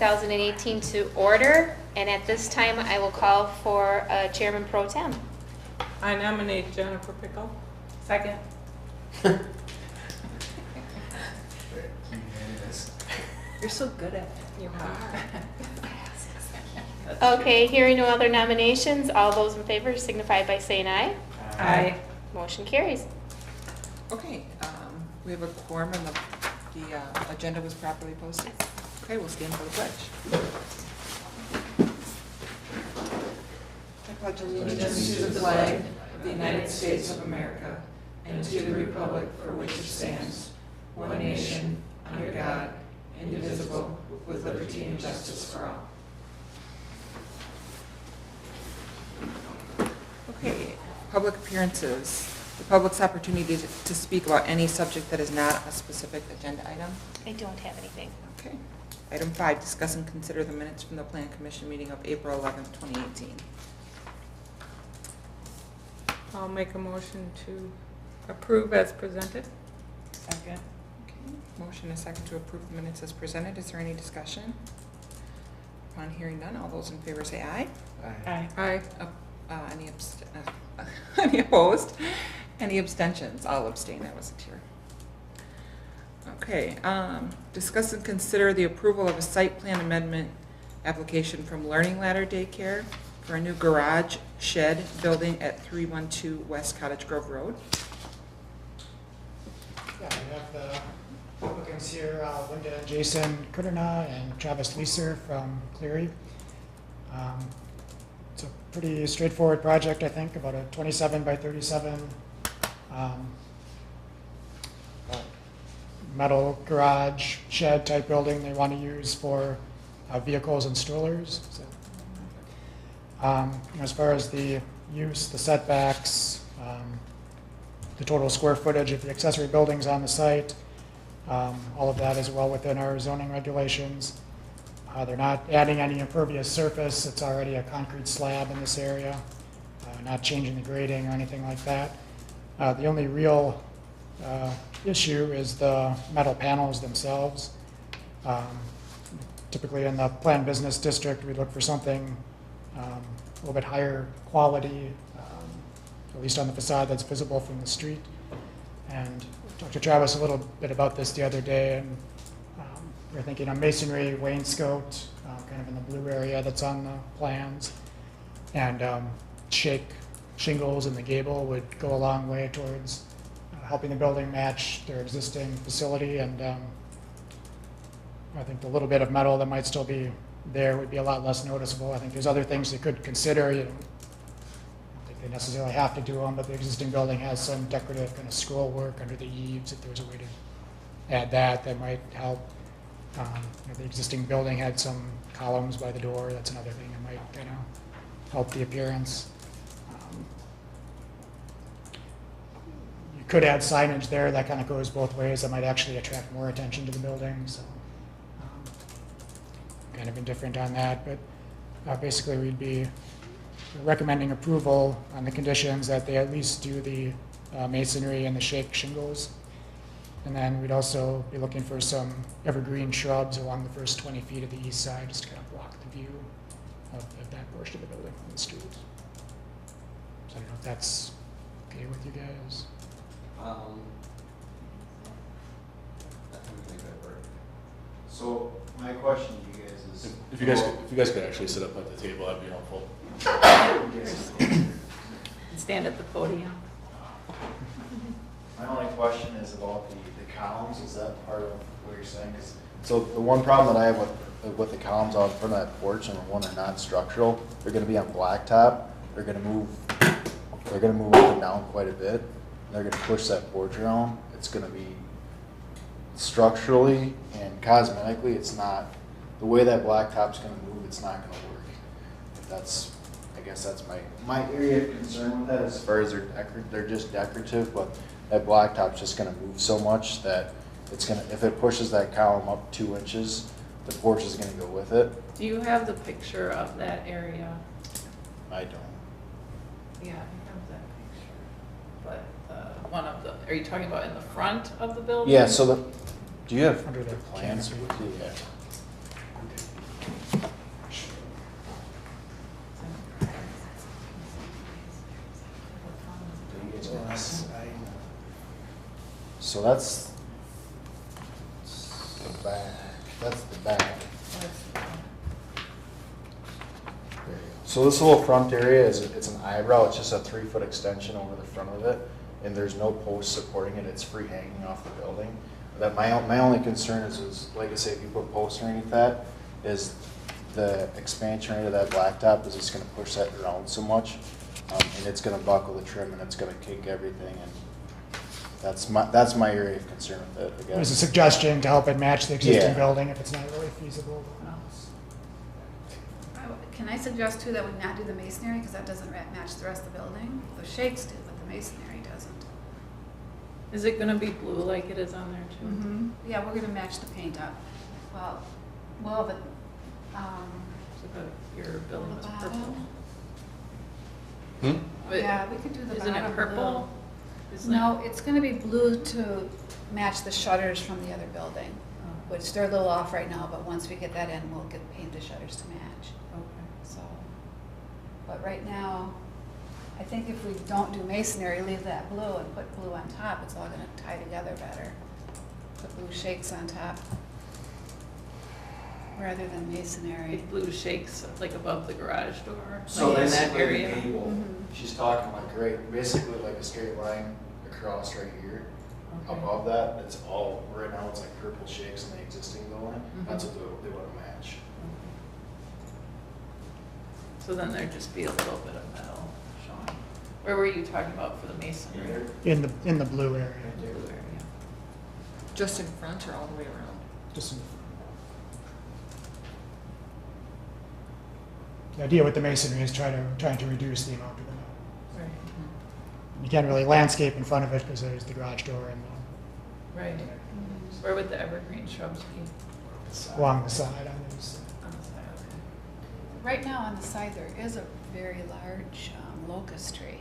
2018 to order, and at this time I will call for Chairman Pro Tem. I nominate Jennifer Pickle. Second. You're so good at it. You Okay, hearing no other nominations, all those in favor signify by saying aye. Aye. Motion carries. Okay, we have a quorum and the agenda was properly posted. Okay, we'll stand for the pledge. I pledge allegiance to the flag of the United States of America and to the republic for which it stands, one nation, under God, indivisible, with liberty and justice for all. Okay, public appearances. The public's opportunity to speak about any subject that is not a specific agenda item. I don't have anything. Okay. Item 5, discuss and consider the minutes from the Plan Commission meeting of April 11th, 2018. I'll make a motion to approve as presented. Second. Okay. Motion and second to approve the minutes as presented. Is there any discussion? Upon hearing none, all those in favor say aye. Aye. Aye. Any opposed? Any abstentions? I'll abstain, I wasn't here. Okay, discuss and consider the approval of a site plan amendment application from Learning Ladder Daycare for a new garage shed building at 312 West Cottage Grove Road. Yeah, we have the applicants here, Linda and Jason Kurtana and Travis Leeser from Cleary. It's a pretty straightforward project, I think, about a 27 by 37 metal garage shed type building they want to use for vehicles and strollers. So, as far as the use, the setbacks, the total square footage of the accessory buildings on the site, all of that is well within our zoning regulations. They're not adding any impervious surface. It's already a concrete slab in this area, not changing the grading or anything like that. The only real issue is the metal panels themselves. Typically in the planned business district, we look for something a little bit higher quality, at least on the facade that's visible from the street. And I talked to Travis a little bit about this the other day, and we're thinking of masonry, wainscot, kind of in the blue area that's on the plans, and shake shingles in the gable would go a long way towards helping the building match their existing facility. And I think the little bit of metal that might still be there would be a lot less noticeable. I think there's other things they could consider. I don't think they necessarily have to do them, but the existing building has some decorative kind of scroll work under the eaves. If there was a way to add that, that might help. The existing building had some columns by the door. That's another thing that might kind of help the appearance. You could add signage there that kind of goes both ways. That might actually attract more attention to the building. So kind of indifferent on that, but basically we'd be recommending approval on the conditions that they at least do the masonry and the shake shingles. And then we'd also be looking for some evergreen shrubs along the first 20 feet of the east side, just to kind of block the view of that portion of the building from the street. So I don't know if that's okay with you guys. I think we make that work. So my question to you guys is, If you guys could actually sit up at the table, that'd be helpful. Stand at the podium. my only question is about the columns. Is that part of what you're saying? So the one problem that I have with the columns out in front of that porch, number one, they're non-structural. They're going to be on blacktop. They're going to move up and down quite a bit. They're going to push that porch around. It's going to be structurally and cosmetically, it's not the way that blacktop's going to move. It's not going to work. I guess that's my area of concern with that. As far as they're just decorative, but that blacktop's just going to move so much that it's going to, if it pushes that column up 2 inches, the porch is going to go with it. Do you have the picture of that area? I don't. Yeah, I have that picture. But one of the, are you talking about in the front of the building? Yeah, so do you have Under the the plans canopy. with you? Yeah. So that's the back. That's the back. There you go. So this little front area it's an eyebrow. It's just a 3-foot extension over the front of it, and there's no posts supporting it. It's free hanging off the building. That my only concern is like I say, if you put posts underneath that, is the expansion rate of that blacktop is just going to push that around so much, and it's going to buckle the trim and it's going to kick everything. And that's my area of concern with it. I There's a guess. suggestion to help it match the existing Yeah. building if it's not really feasible. Can I suggest too that we not do the masonry, because that doesn't match the rest of the building? The shakes do, but the masonry doesn't. Is it gonna be blue like it is on there too? Mm-hmm. Yeah, we're gonna match the paint up. Well, the, So the- your building was The purple. bottom? But yeah, we could do the bottom Isn't it purple? blue. Isn't No, it's gonna be blue to match the shutters from the other building, Oh, which they're a little off right now, but once we get that in, we'll paint the shutters to match. okay. So, but right now, I think if we don't do masonry, leave that blue and put blue on top, it's all gonna tie together better. Put blue shakes on top rather than masonry. Like blue shakes like above the garage door, So like in that basically, the area. gable, Mhm. she's talking like basically like a straight line across right here. Okay. Above that, it's all, right now it's like purple shakes in the existing building. Mhm. That's what they want to match. So then there'd just be a little bit of metal showing. Where were you talking about for the masonry? In the blue area. Blue area. Just in front or all the way around? Just in the front. The idea with the masonry is trying to reduce the amount of the metal. Right. You can't really landscape in front of it because there's the garage door and Right. Where would the evergreen shrubs be? along the side on those. On the side, okay. Right now on the side, there is a very large locust tree.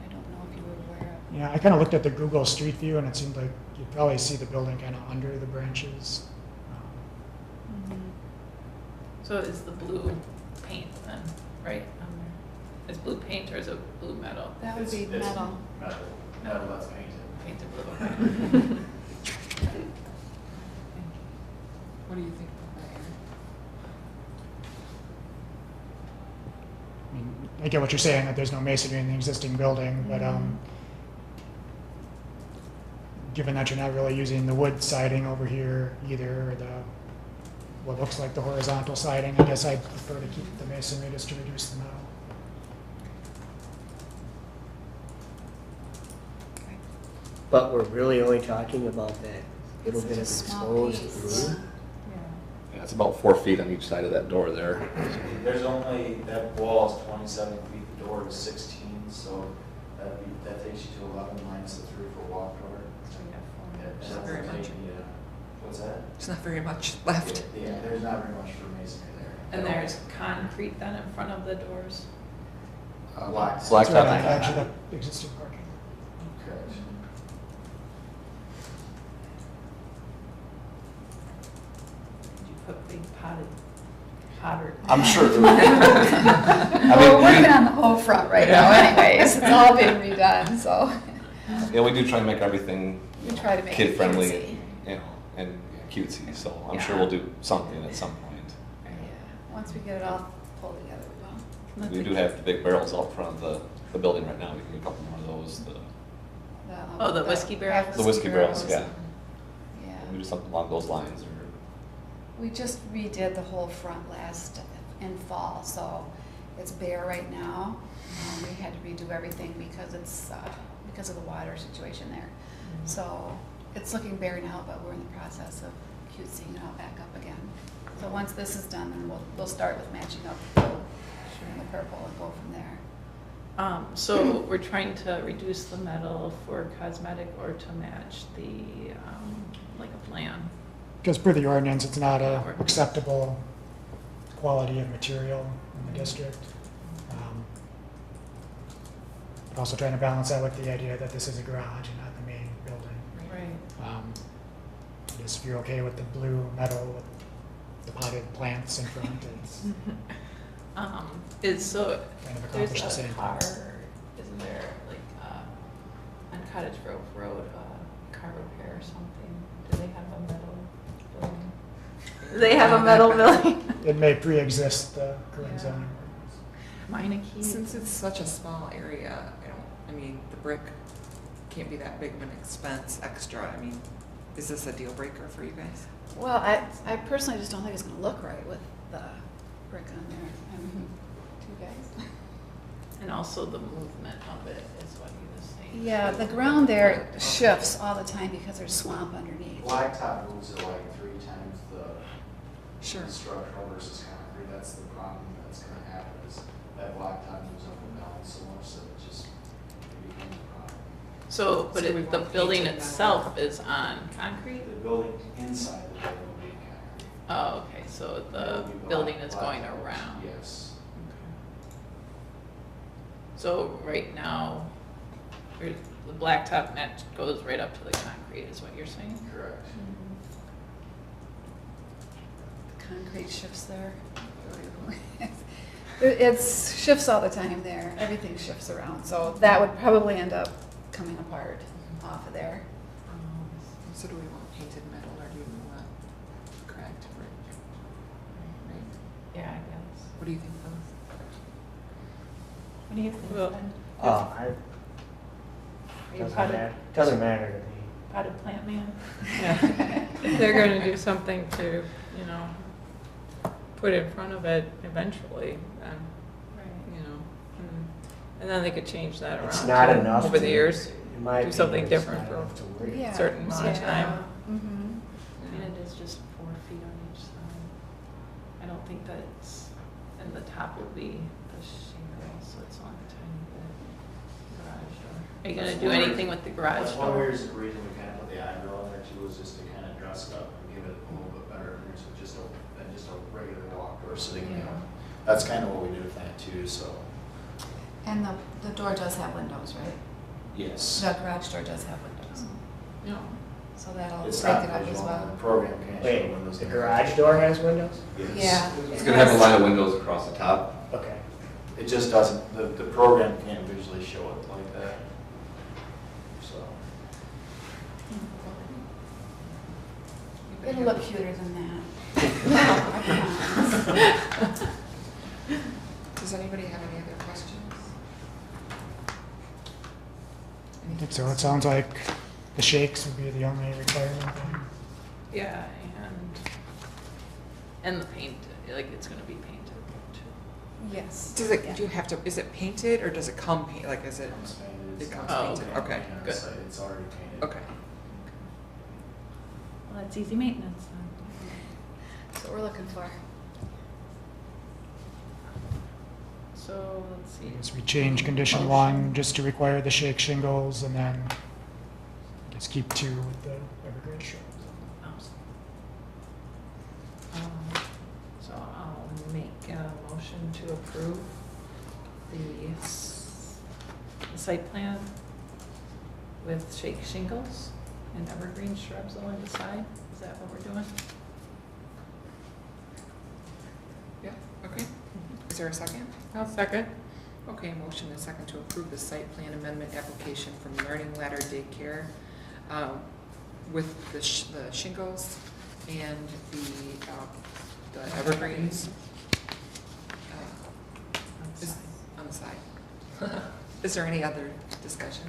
I don't know if you were aware of. Yeah, I kind of looked at the Google Street View and it seemed like you'd probably see the building kind of under the branches. So is the blue paint then, right on there? Is blue paint or is it blue metal? That would be It's metal. Metal that's painted. Painted blue, okay. What do you think about that, Aaron? I mean, I get what you're saying, that there's no masonry in the existing building, but given that you're not really using the wood siding over here either, or what looks like the horizontal siding, I guess I'd prefer to keep the masonry just to reduce the metal. But we're really only talking about that little Such bit a of small exposed piece. blue? Yeah, it's about 4 feet on each side of that door there. There's only, that wall is 27 feet, the door is 16, so that takes you to 11 minus the 3-foot walk door. It's not very much. Yeah. What's that? It's not very much left. Yeah, there's not very much for masonry there. And there's concrete then in front of the doors? Black. It's right on the Blacktop. edge of the existing parking. Correct. Did you put big potted? I'm sure. We're working on the whole front right now anyways. It's all been redone, so Yeah, we do try to make everything we try to make it kid-friendly, cutesy. and cutesy, so I'm Yeah. sure we'll do something at some point. Yeah, once we get it all pulled together, we will. We do have the big barrels out front of the building right now, we can get a couple more of those. Oh, the whiskey barrels? The whiskey barrels, yeah. Yeah. We do something along those lines, or, We just redid the whole front last in fall, so it's bare right now. We had to redo everything because because of the water situation there. So it's looking bare now, but we're in the process of cutesing it all back up again. So once this is done, then we'll start with matching up the blue and the purple and go from there. So we're trying to reduce the metal for cosmetic or to match the, like a plan. Because per the ordinance, it's not a acceptable quality of material in the district. But also trying to balance that with the idea that this is a garage and not the main building. Right. I guess if you're okay with the blue metal with the potted plants in front, it's So, kind of there's accomplish the a same car, thing. isn't there, like, on Cottage Grove Road, a car repair or something, do they have a metal building? Do they have a metal building? It may pre-exist the current Yeah. zoning. Meineke. Since it's such a small area, I mean, the brick can't be that big of an expense extra. I mean, is this a deal breaker for you guys? Well, I personally just don't think it's gonna look right with the brick on there. I mean, do you guys? And also the movement of it is what he was saying. Yeah, the ground there shifts all the time because there's swamp underneath. Blacktop moves at like 3 times the Sure. structural versus concrete. That's the problem that's gonna happen is that blacktop moves up and down so much that it just becomes a problem. So, but So we it, the want building painted itself is on concrete? The building inside the building will be concrete. Oh, okay, so the It'll be building is going blacktop. around. Yes. So right now, the blacktop net goes right up to the concrete, is what you're saying? Correct. The concrete shifts there. It shifts all the time there. Everything shifts around. So that would probably end up coming apart off of there. So do we want painted metal or do we want cracked brick? Right? Yeah, I guess. What do you think, Phyllis? What do you think, Well, Ben? I, Are you potted, doesn't matter to me. potted plant man? If they're gonna do something to, you know, put in front of it eventually, then, Right. you know, and then they could change that around. It's not too, enough over to- the years, In my do something opinion, it's different not for- enough to worry. Yeah. certain amount of Yeah. time. Mm-hmm. I mean, it is just 4 feet on each side. I don't think that it's, and the top will be the shingle, so it's on a tiny bit. Garage door. Are you gonna do anything with the garage That's one door? reason we kind of put the eyebrow in there too, was just to kind of dress it up and give it a little bit better appearance with just a regular walk door sitting Yeah. down. That's kind of what we did with that too, so. And the door does have windows, right? Yes. The garage door does have windows. No. So that'll It's break not it up as visual, well. the program can't show Wait, windows. the in garage there. door has windows? Yes. Yeah. It's gonna have a line of windows across the top. Okay. It just doesn't, the program can't visually show it like that. So. It'll look cuter than that. I promise. Does anybody have any other questions? I think so. It sounds like the shakes would be the only requirement. Yeah, and the paint, like, it's gonna be painted too. Yes. Does it, Yeah. do you have to, is it painted or does it come paint, like, is it? Comes painted. It comes Oh, painted, okay. okay, Yeah, good, so It's already painted. okay. Well, that's easy maintenance then. That's what we're looking for. So, let's see. I guess we change condition 1 just to require the shake shingles and then I guess keep 2 with the evergreen shrubs. So I'll make a motion to approve the site plan with shake shingles and evergreen shrubs along the side. Is that what we're doing? Yeah, okay. Is there a second? I'll second. Okay, motion and second to approve the site plan amendment application from Learning Ladder Daycare with the shingles and the evergreens On the is side. on the side. Is there any other discussion?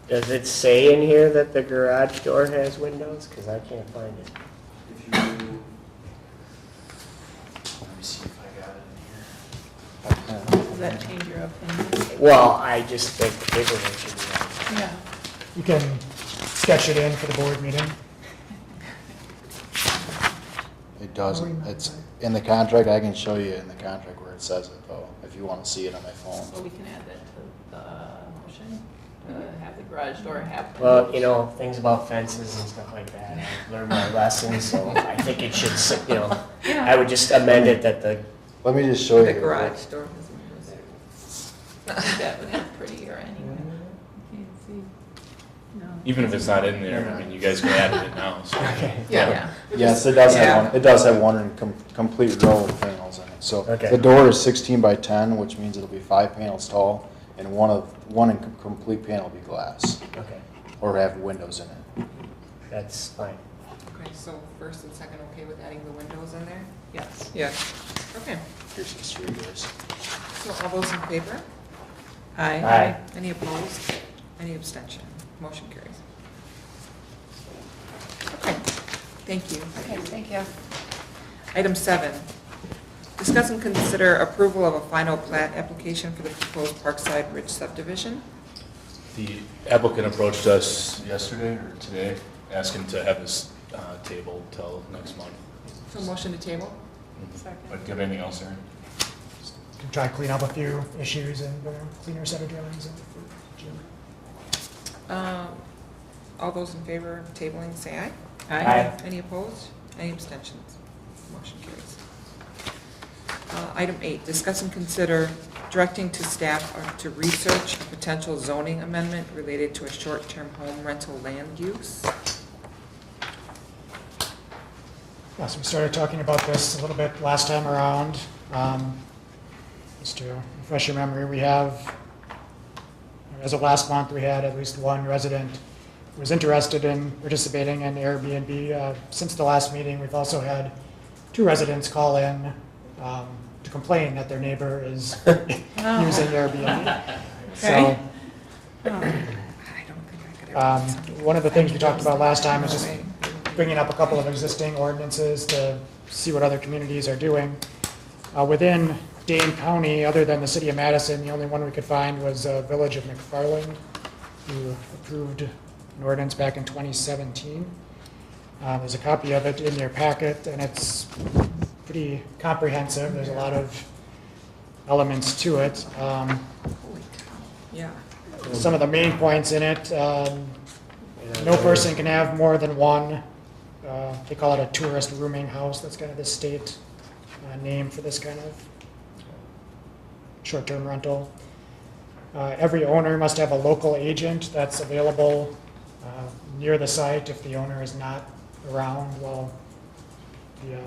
Does it say in here that the garage door has windows? Because I can't find it. If you, let me see if I got it in here. Does that change your opinion? Well, I just think the paperwork should be on. Yeah. You can sketch it in for the board meeting. It doesn't, it's in the contract, I can show you in the contract where it says it though, if you want to see it on my phone. So we can add that to the motion, to have the garage door have. Well, you know, things about fences and stuff like that, I've learned my lesson, so I think it should, you know, I would just amend it that the, Let me just show you. The here. garage door has windows. That would look prettier anyway. Can't see. No. Even if it's not in there, I mean, you guys can add it now, so. Yeah. Yes, it does Yeah. have one, it does have one complete row of panels in it. So Okay. the door is 16 by 10, which means it'll be 5 panels tall, and one complete panel will be glass. okay. or have windows in it. That's fine. Okay, so first and second, okay with adding the windows in there? Yes. Yes. Okay, Here's history, guys. so all those in favor? Aye. Any opposed? Any abstention? Motion carries. Okay, thank you. Okay, thank you. Item 7, discuss and consider approval of a final plat application for the proposed Parkside Ridge subdivision. The applicant approached us yesterday or today, asking to have this tabled till next month. So motion to table? But do you have anything else, Aaron? Can try to clean up a few issues and cleaner set of drawings and for Jim. All those in favor of tabling, say aye. Aye. Any opposed? Any abstentions? Motion carries. Item 8, discuss and consider directing to staff to research a potential zoning amendment related to a short-term home rental land use. Yes, we started talking about this a little bit last time around. Just to refresh your memory, we have, as of last month, we had at least one resident who was interested in participating in Airbnb. Since the last meeting, we've also had 2 residents call in to complain that their neighbor is using Airbnb. So, I don't think I could ever. one of the things we talked about last time was just bringing up a couple of existing ordinances to see what other communities are doing. Within Dane County, other than the city of Madison, the only one we could find was Village of McFarland, who approved an ordinance back in 2017. There's a copy of it in your packet, and it's pretty comprehensive. There's a lot of elements to it. Holy cow. Yeah. Some of the main points in it, no person can have more than one. They call it a tourist rooming house. That's kind of the state name for this kind of short-term rental. Every owner must have a local agent that's available near the site if the owner is not around while the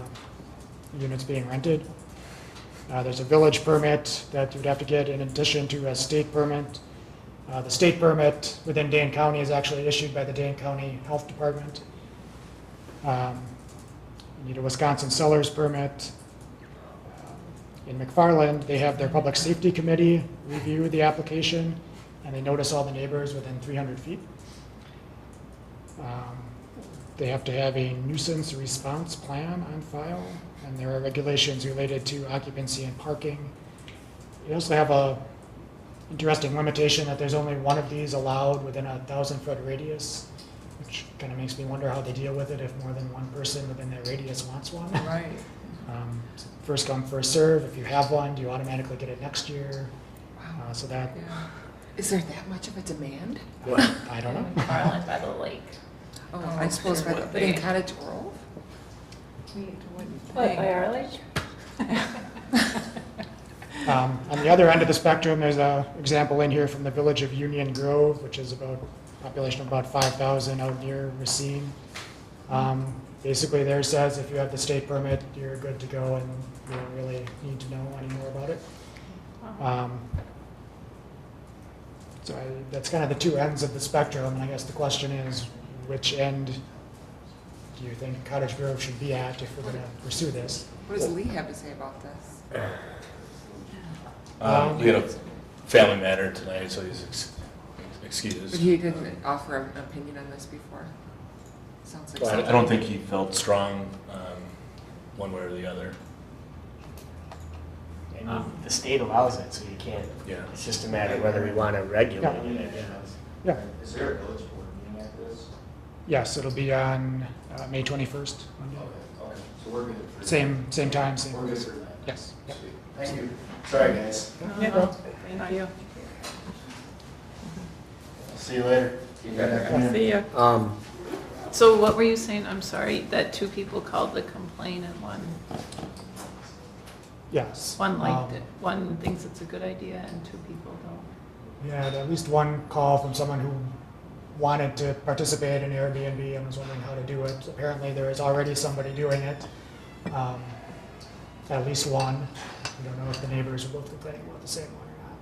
unit's being rented. There's a village permit that you'd have to get in addition to a state permit. The state permit within Dane County is actually issued by the Dane County Health Department. You need a Wisconsin seller's permit. In McFarland, they have their public safety committee review the application, and they notice all the neighbors within 300 feet. They have to have a nuisance response plan on file, and there are regulations related to occupancy and parking. They also have a interesting limitation that there's only one of these allowed within a 1,000-foot radius, which kind of makes me wonder how they deal with it if more than one person within that radius wants one. Right. First come, first serve. If you have one, do you automatically get it next year? Wow. So that, Yeah. Is there that much of a demand? I don't know. Garland by the lake. Oh, I suppose by the, but in Cottage Grove? What, by our lake? On the other end of the spectrum, there's an example in here from the village of Union Grove, which is about a population of about 5,000 out near Racine. Basically, there says if you have the state permit, you're good to go, and you don't really need to know any more about it. So that's kind of the 2 ends of the spectrum, and I guess the question is, which end do you think Cottage Grove should be at if we're going to pursue this? What does Lee have to say about this? We had a family matter tonight, so he's But excused. he didn't offer an opinion on this before? Sounds like I something. don't think he felt strong one way or the other. And the state allows it, so you can't, Yeah. it's just a matter of whether we want to regulate it. Yeah. Is there a village board meeting at this? Yes, it'll be on May 21st. Monday. Okay, so we're good. for- Same time, same. We're good for that. Yes. Yep. Sweet. Thank you. Sorry, guys. Thank you. See you later. See ya. So what were you saying? I'm sorry, that 2 people called to complain and Yes. one liked it. One thinks it's a good idea and 2 people don't. We had at least one call from someone who wanted to participate in Airbnb and was wondering how to do it. Apparently, there is already somebody doing it. At least one. We don't know if the neighbors are both complaining about the same one or not.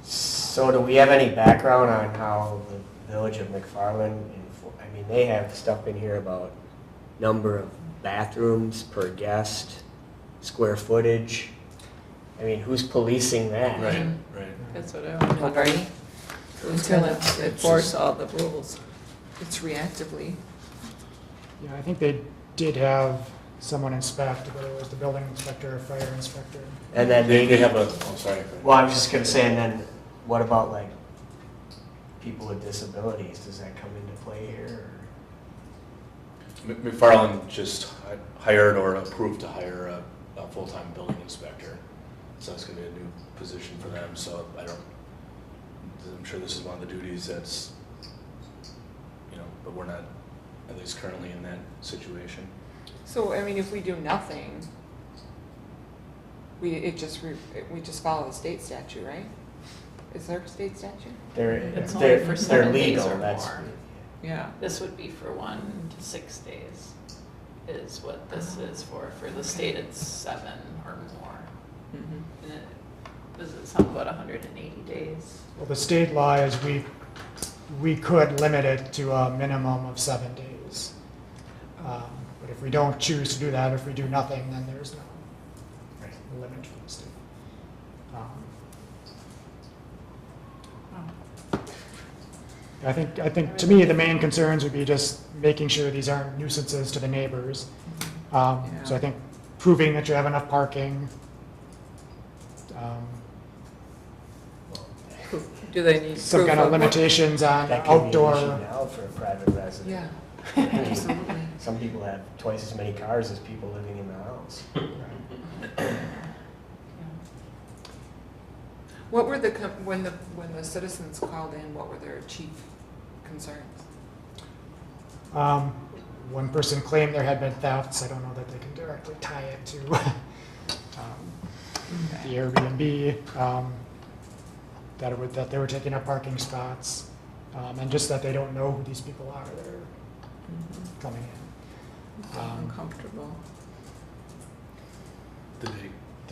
So do we have any background on how the Village of McFarland, I mean, they have stuff in here about number of bathrooms per guest, square footage. I mean, who's policing that? Right, right. That's what I want. Right. Who's gonna enforce all the rules? It's reactively. Yeah, I think they did have someone inspect, whether it was the building inspector or fire inspector. And then They maybe, have a, oh, sorry. well, I was just gonna say, and then what about like people with disabilities? Does that come into play here? McFarland just hired or approved to hire a full-time building inspector. So it's gonna be a new position for them, so I'm sure this is one of the duties that's, but we're not, at least currently, in that situation. So, I mean, if we do nothing, we just follow the state statute, right? Is there a state statute? It's They're only for 7 days legal, or that's. more. Yeah. This would be for 1 to 6 days, is what this is for. For the state, it's 7 or more. Mm-hmm. And does it sound about 180 days? Well, the state law is we could limit it to a minimum of 7 days. But if we don't choose to do that, if we do nothing, then there's no limit from the state. I think to me, the main concerns would be just making sure these aren't nuisances to the neighbors. So I think proving that you have enough parking. Do they need Some proof kind of of- limitations on That can be an issue outdoor. now for a private resident. Yeah, I mean, absolutely. Some people have twice as many cars as people living in the house. What were when the citizens called in, what were their chief concerns? One person claimed there had been thefts. I don't know that they can directly tie it to the Airbnb. That they were taking up parking spots, and just that they don't know who these people are that are coming in. Uncomfortable. Did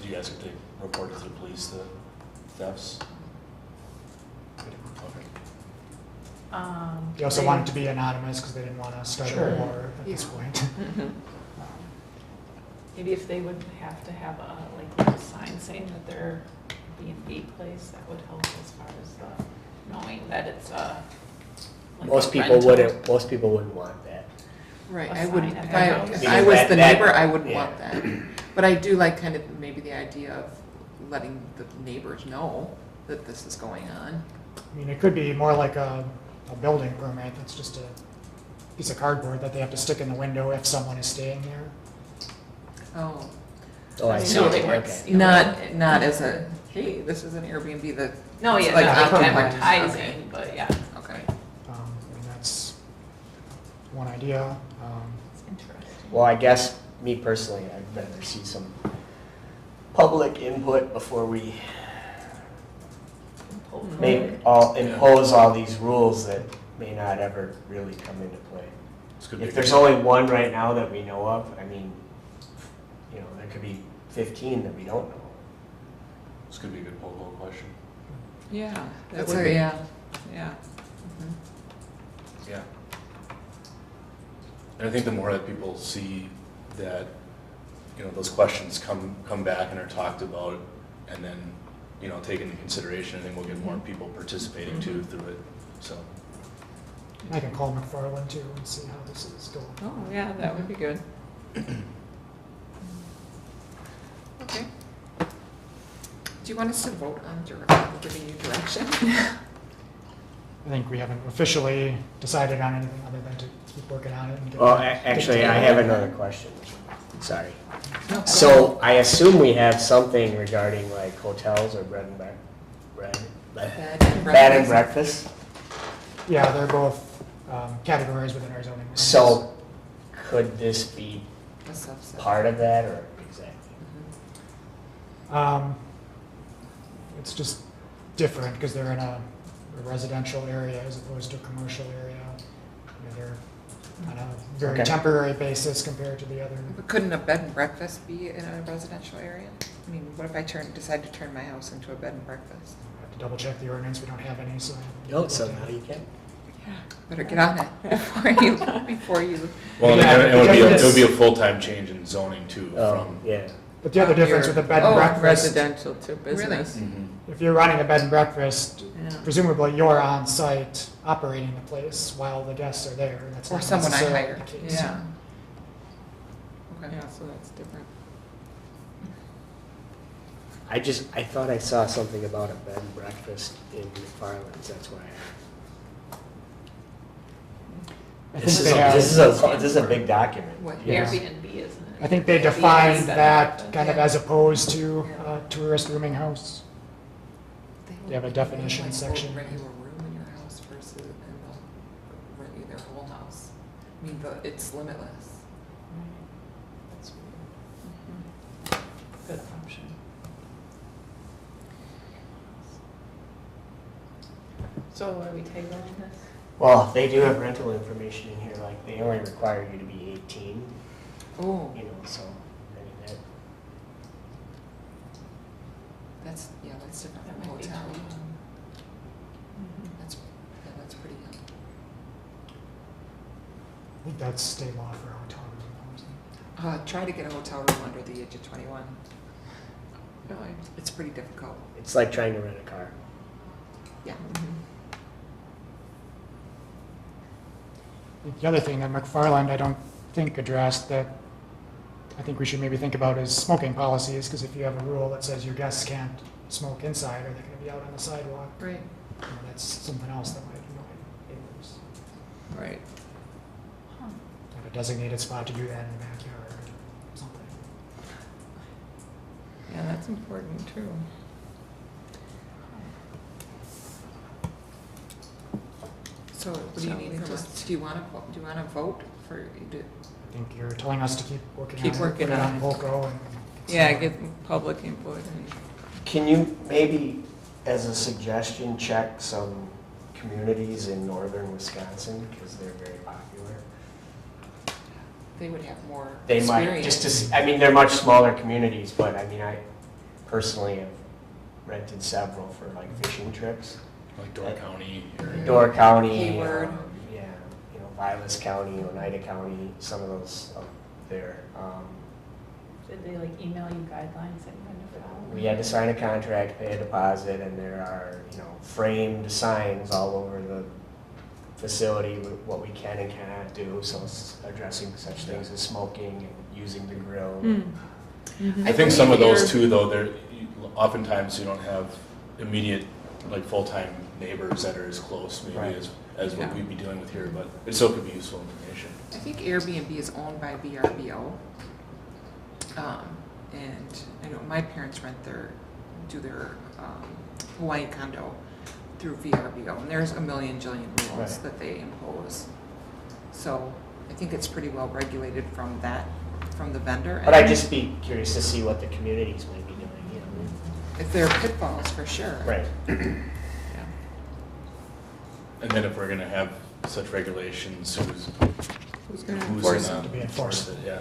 you ask if they reported to the police the thefts? Okay. They also wanted to be anonymous because they didn't want to start Sure. a war at this Yeah. point. Maybe if they would have to have a sign saying that they're B&B place, that would help as far as knowing that it's Most people wouldn't want that. Right, A I would, sign at if their I, house. if Because I was that- the that- neighbor, I wouldn't yeah. want that. But I do like kind of maybe the idea of letting the neighbors know that this is going on. I mean, it could be more like a building permit. That's just a piece of cardboard that they have to stick in the window if someone is staying there. Oh, Oh, I I see. know they Okay. work. not as a, hey, this is an Airbnb that. No, yeah, like not like advertising. advertising, but yeah. Okay. And that's one idea. It's interesting. Well, I guess, me personally, I'd rather see some public input before we impose all these rules that may not ever really come into play. This could be If there's only one right now that we know of, I mean, there could be 15 that we don't know. This could be a good poll question. Yeah, That that's would a, be- yeah. Yeah. Yeah. And I think the more that people see that, those questions come back and are talked about and then, taken into consideration, I think we'll get more people participating too through it, so. I can call McFarland too and see how this is going. Oh, yeah, that would be good. Okay. Do you want us to vote on giving you direction? I think we haven't officially decided on anything other than to keep working on it. And get Well, it actually, I together. have another question. Sorry. So I assume we have something regarding like hotels or bed and breakfast. Yeah, they're both categories within our zoning. ordinance. So could this be A subset. part of that or exactly? It's just different because they're in a residential area as opposed to a commercial area. They're on a very Okay. temporary basis compared to the other. But couldn't a bed and breakfast be in a residential area? I mean, what if I decide to turn my house into a bed and breakfast? I have to double check the ordinance. We don't have any, so. I haven't No, looked so at now it. you can. Better get on it before you. Well, Yeah, and it would be a because- full-time change in zoning too, Oh, from. yeah. But the other difference with a bed and Oh, breakfast, Residential to business. Mhm. if you're running a bed and breakfast, Yeah. presumably you're on site operating the place while the guests are there, and that's Or not someone I necessarily hired. the case. Yeah, Okay. yeah, so that's different. I thought I saw something about a bed and breakfast in McFarland's, that's why I This think is, they a, have, this is a big document. What, Yes. Airbnb, isn't it? I think they Airbnb defined is that kind of Yeah. as opposed to a tourist rooming house. They have a would definition like section. Rent you a room in your house versus, and they'll rent you their whole house. I mean, it's limitless. That's weird. Good option. So are we tabling this? Well, they do have rental information in here, like they only require you to be 18, Oh, you know, so, I mean, that, that's different That from might be hotel. too young. That's pretty young. I think that's state law for a hotel room. Try to get a hotel room under the age of 21. Really? It's pretty difficult. it's like trying to rent a car. Yeah. The other thing that McFarland, I don't think addressed that I think we should maybe think about is smoking policies, because if you have a rule that says your guests can't smoke inside, or they're going to be out on the sidewalk, Right. you know, that's something else that might annoy neighbors. Right. Have a designated spot to do that in the backyard or something. Yeah, that's important too. So what do you So need we from us? just- Do you want to vote for you to? I think you're telling us to keep working Keep on it, working put it on on it. Volco and. Yeah, get public input and, Can you maybe, as a suggestion, check some communities in northern Wisconsin, because they're very popular? They would have more They experience. might, just to see, I mean, they're much smaller communities, but I mean, I personally have rented several for like fishing trips. Like Door County area. Door County. Hayward. Yeah, you know, Vilas County, Oneida County, some of those up there. Did they like email you guidelines that you had to follow? We had to sign a contract, pay a deposit, and there are, you know, framed signs all over the facility with what we can and cannot do, so it's addressing such things as smoking and using the grill. I think some of believe those too, though, oftentimes you don't have immediate, like, full-time neighbors that are as close maybe Right. as what Yeah. we'd be dealing with here, but it still could be useful information. I think Airbnb is owned by VRBO. And I know my parents do their Hawaii condo through VRBO, and there's a million jillion rules Right. that they impose. So I think it's pretty well regulated from the vendor. But I'd just be curious to see what the communities might be doing, you know? If there are pitfalls, for sure. Right. And then if we're gonna have such regulations, who's gonna who's enforce gonna it? To be enforced. enforce it, yeah.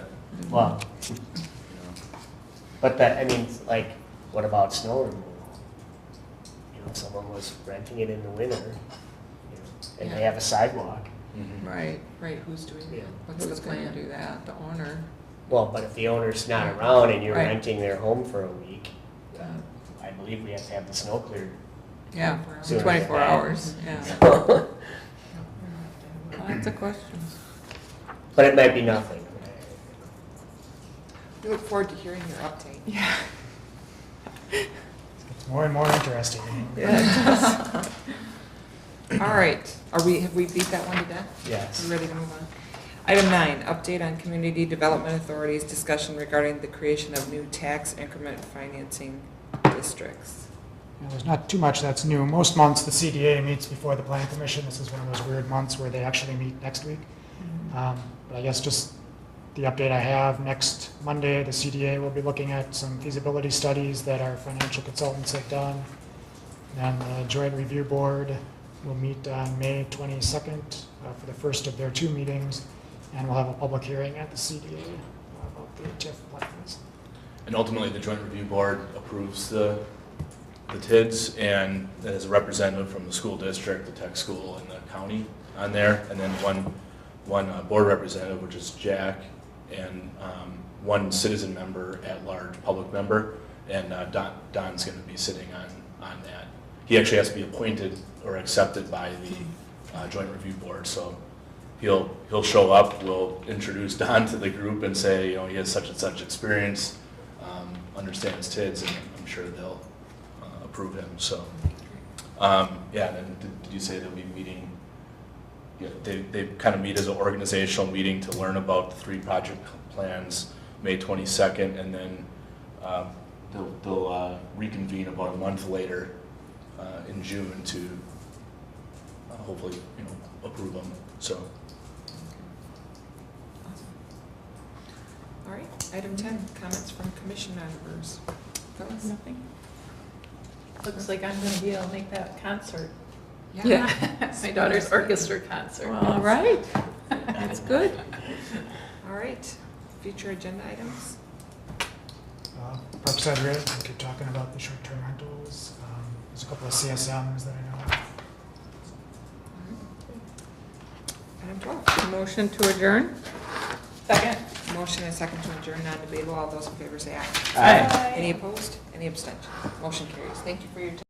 Well, you know. but that, I mean, like, what about snow removal? You know, if someone was renting it in the winter, you know, and they Yeah. have a sidewalk. Mhm. Right. Right, who's doing Yeah. that? What's Who's the gonna plan? do that? The owner? Well, but if the owner's not around and you're Right. renting their home for a week, I believe we have to have the snow cleared. Yeah, 24 hours. Sooner 24 than that. hours, yeah. But Lots of questions. it might be nothing. We look forward to hearing your update. Yeah. It's more and more interesting. Yeah. All right, have we beat that one to death? Yes. You ready to move on? Item 9, update on Community Development Authority's discussion regarding the creation of new tax increment financing districts. You know, there's not too much that's new. Most months, the CDA meets before the Plan Commission. This is one of those weird months where they actually meet next week. But I guess just the update I have, next Monday, the CDA will be looking at some feasibility studies that our financial consultants have done. And the Joint Review Board will meet on May 22nd for the first of their 2 meetings, and we'll have a public hearing at the CDA about the TIF plans. And ultimately, the Joint Review Board approves the TIDs, and as a representative from the school district, the tech school, and the county, on there, and then one board representative, which is Jack, and one citizen member at large, public member, and Don's going to be sitting on that. He actually has to be appointed or accepted by the joint review board, so he'll show up. We'll introduce Don to the group and say, you know, he has such and such experience, understands TIDS, and I'm sure they'll approve him. So, yeah. And then did you say they'll be meeting? Yeah, they kind of meet as an organizational meeting to learn about the 3 project plans, May 22nd, and then they'll reconvene about a month later in June to hopefully, you know, approve them. So. Awesome. All right, item 10, comments from commission members. Phyllis? Nothing? Looks like I'm gonna be able to make that concert. Yeah. My daughter's orchestra concert. Well, all right, that's good. All right, future agenda items? Parkside Ridge, we keep talking about the short-term rentals. There's a couple of CSMs that I know of. Item 12, Motion to adjourn? Second. motion and second to adjourn, non-debatable. All those in favor say aye. Aye. Any opposed? Any abstention? Motion carries. Thank you for your time.